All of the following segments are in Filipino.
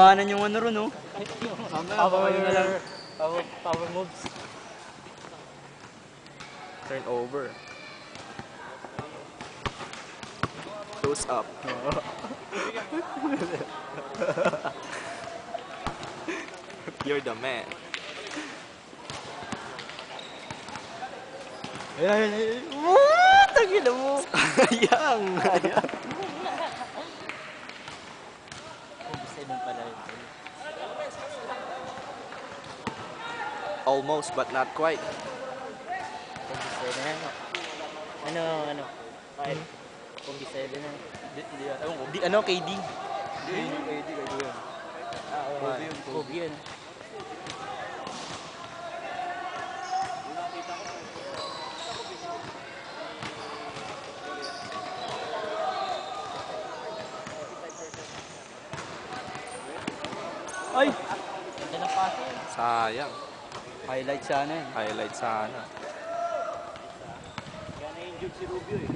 Paano yung ano ron, no? Power moves. Turnover. Close up. You're the man. Ayan. Tagina mo. Sayang. Almost, but not quite. Ano? Kung bisaya na. Ano, KD? Kobe yun. Ay! Ganda ng pase. Sayang. Highlight sana yun. Highlight sana. Kaya na-injured si Rubio eh.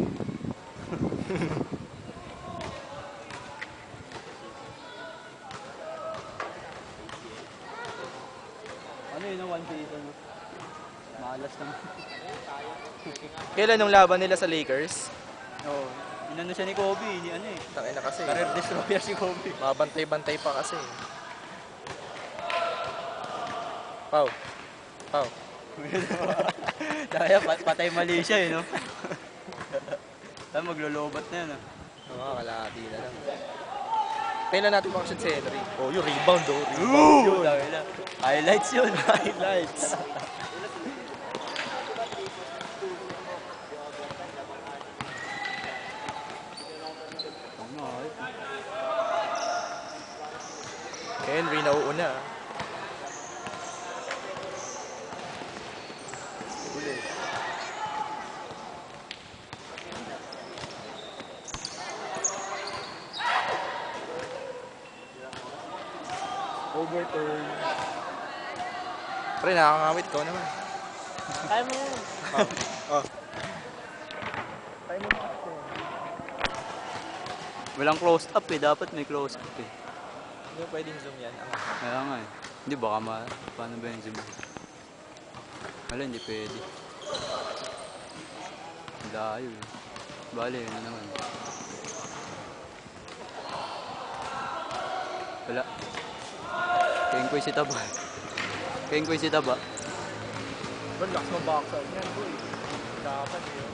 Ano yun, one season? Malas naman. Kailan nung laban nila sa Lakers? Oo. Inano siya ni Kobe, ni ano eh. Tangina kasi. Career destroyer si Kobe. Mabantay-bantay pa kasi. Pau. Kaya patay mali siya eh, no? Tayo maglolobat na yun, ah. Oo, kalahati na lang. Kailan natin makasyon si Henry? Oh, yung rebound oh. Rebound yun. Highlights yun. Highlights. Henry nauuna. Uli. Overturn. Pre, nakakawit ko naman. Kaya mo yun. Oh. Walang close up eh. Dapat may close up eh. Hindi pwedeng zoom yan. Kaya nga eh. Hindi baka paano ba yung zoom? Wala, hindi pwede. Layo eh. Bale, yun na naman. Wala. Kengkoy si Taba. Kengkoy si Taba. Relax mo boxer. Yan, boy. Dapat yun.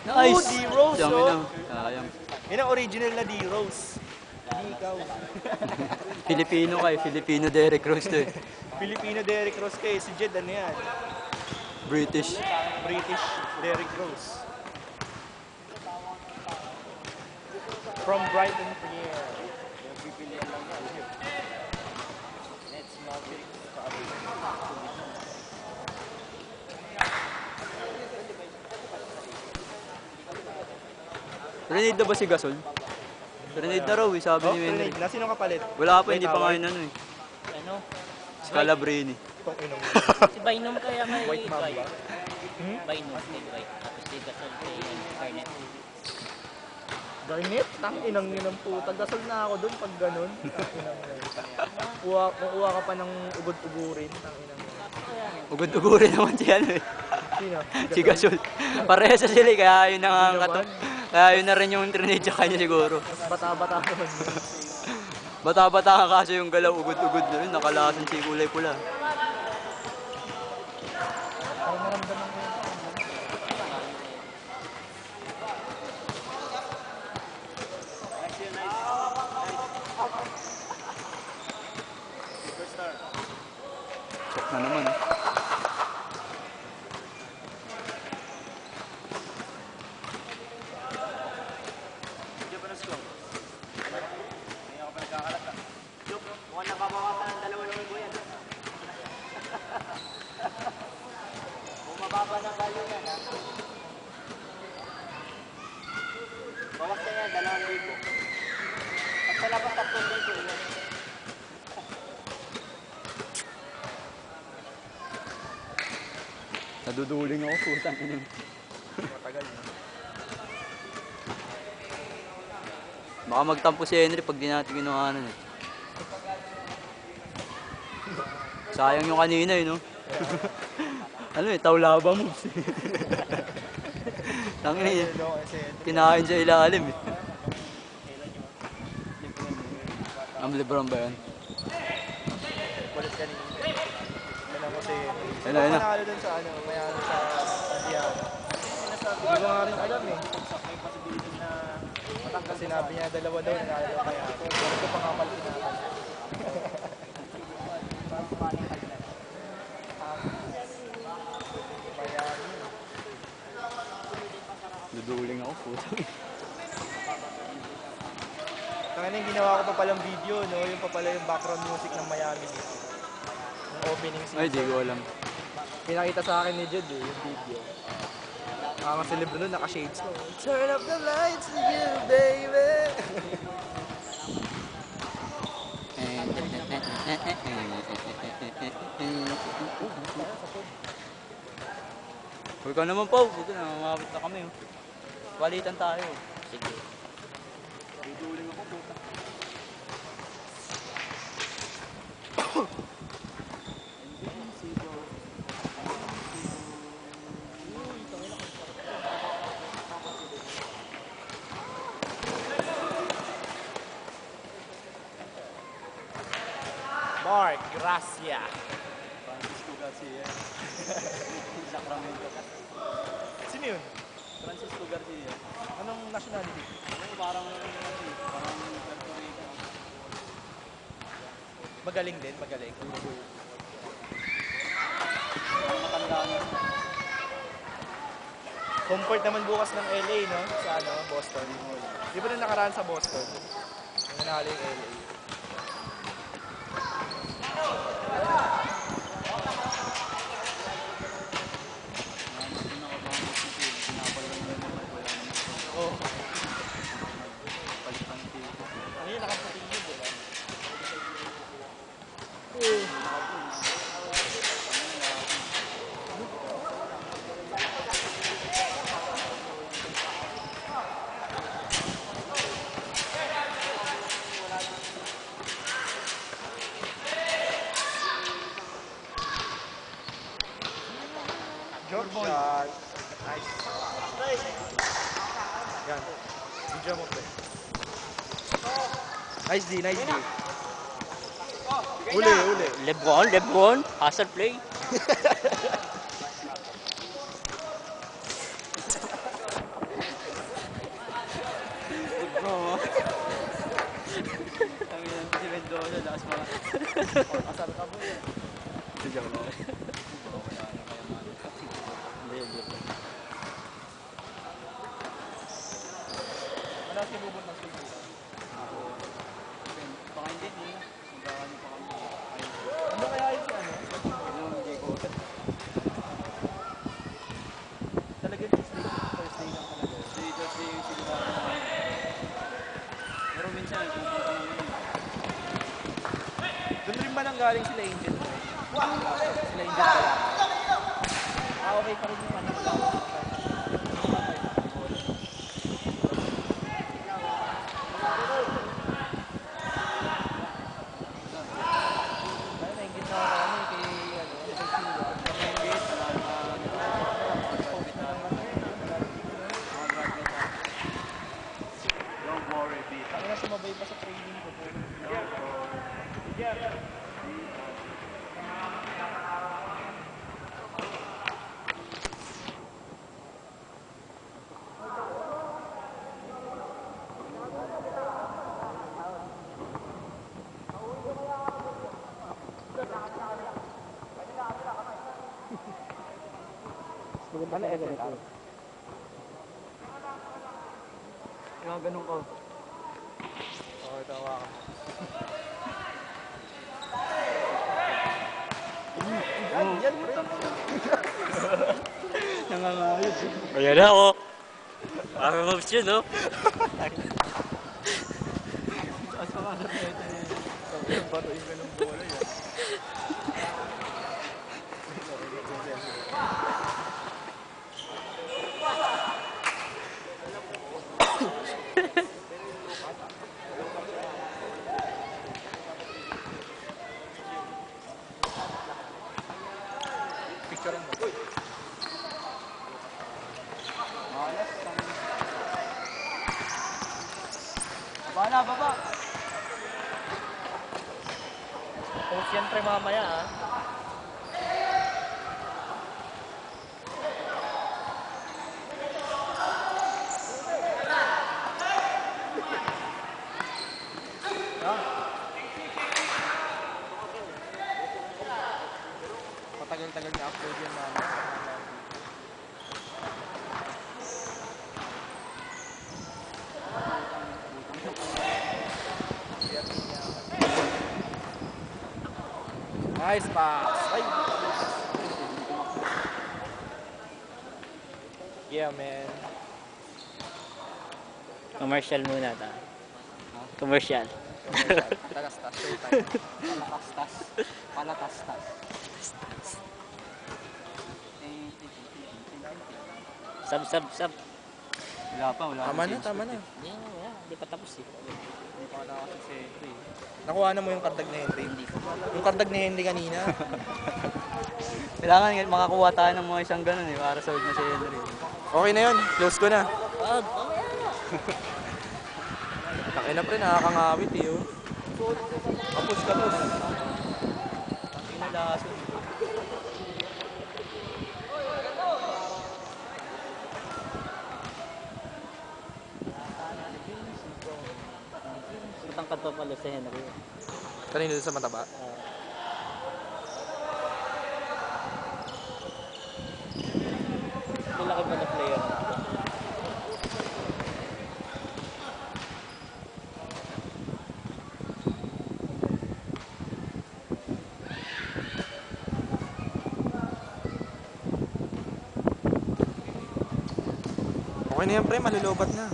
Nice! Oh, D-Rose, Dami oh. na. Sayang. Yan ang original na D-Rose. Hindi ikaw. Filipino ka eh. Filipino Derrick Rose to eh. Filipino Derrick Rose kayo. Si Jed, ano yan? British. British Derrick Rose. From Brighton Pier. Nets Mavericks. Grenade na ba si Gasol? Grenade na raw eh, sabi Oh, ni Henry. grenade na. Sino kapalit? Wala pa, hindi pa nga yun ano eh. Ano? Si Calabrini. Itong inong. Si Bynum kaya kay White Mamba. Bynum kay White. Tapos si Gasol kay Garnett. Garnet? Tang inang inang puta. Gasol na ako doon pag ganun. Kuha ka pa ng ugod-ugurin. Tang inang Ugod-ugurin naman si ano eh. Sino? Si Gasol. Parehas sa sila eh, kaya yun nakakatok. Kaya yun na rin yung trinade sa kanya siguro. Mas bata-bata naman yun. Bata-bata ka kasi yung galaw, ugod-ugod na rin. Nakalasan si kulay pula. Parang naramdaman ko yun. Check na naman eh. Mukhang nababawasan ng dalawa ng ibo yan. Bumababa ng value yan, ha? Bawas na yan, 2,000. Pag sa labas, 3,000 yan. Naduduling ako, putang ina. Matagal na. Baka magtampo si Henry pag di natin kinuhanan eh. Sayang yung kanina eh, no? Ano eh, taulaba moves. Tangin eh, Niloloko yung sentry. kinain sa ilalim eh. Ang Lebron ba yun? Kulit kanina. Ano ko si Henry. Ayun na, ayun na. Panalo dun sa ano, mayroon sa Santiago. Hindi ko nga rin alam eh. Kasi sinabi niya dalawa daw nanalo kaya. Hindi ko pa nga pala tinakal. Duduling ako, puto. Tangina yung ginawa ko pa palang video, no? Yung pa pala yung background music ng Miami Heat. Yung opening scene. Ay, di ko alam. Pinakita sa akin ni Jude eh, yung video. Kasi libro nun, naka-shades ko. Turn up the lights for you, baby! Huwag ka naman, Pao. Huwag ka na, mamabit na kami. Oh. Palitan tayo. Sige. Duduling ako, puta. Mark Gracia. Francisco Garcia. Sacramento. Sino yun? Francisco Garcia. Anong nationality? Parang Puerto Rico. Magaling din, magaling. Matanda na. Comfort naman bukas ng LA, no? Sa ano, Boston. Di ba nung nakaraan sa Boston? Yung nanalo yung LA. Oh. Ano yun, nakaputi yun, di ba? Jump shot. Nice. Yan. Video mo, pre. Nice D, nice D. Uli, uli. Lebron, hustle play. Lebron. Kami lang si Mendoza, lakas mga. Asar ka mo yun. Sige mo. Ano ang sinubot ng swing? Baka hindi, hindi. Magkakano pa kami. Ano kaya yun si ano? Yung Jacob. Talaga yung first day lang talaga. Thursday yung sigurado namin. Pero minsan, pupunta namin yun. Doon rin ba nanggaling sila Angel? Sila Angel pala. Okay pa rin yung ano. Ay, naingit na ako kami kay ano, kay Silva. Don't worry, beat. Ang ina sumabay pa sa training ko po. Ano SNR? Yung ganun ko. Okay, tawa ka. Yan, pre. Nangangayos. Ayan na ako. Ang moves yun, no? Asa ka na ito eh. Yung baruin ka ng bola yan. Post yan pre mamaya ah. Patagal-tagal na upload yan mama. Nice pass! Ay! Yeah, man. Commercial muna ta. Commercial. Tagas-tas, showtime. Palatastas. Palatastas. Sub. Wala pa, wala Tama na, tama na. Yeah, hindi pa tapos eh. Hindi pa wala kasi si Henry. Nakuha na mo yung kardag ni Henry. Yung kardag ni Henry kanina. Kailangan makakuha tayo ng mga isang ganun eh, para sa na si Henry. Okay na yun. Close ko na. Wag. Takin na pre, nakakangawit eh. Oh. Kapos. Ang inalaso. Matangkad pa pala si Henry. Kanina doon sa mataba. Laki pa na player. Okay na yan pre, malulobat na.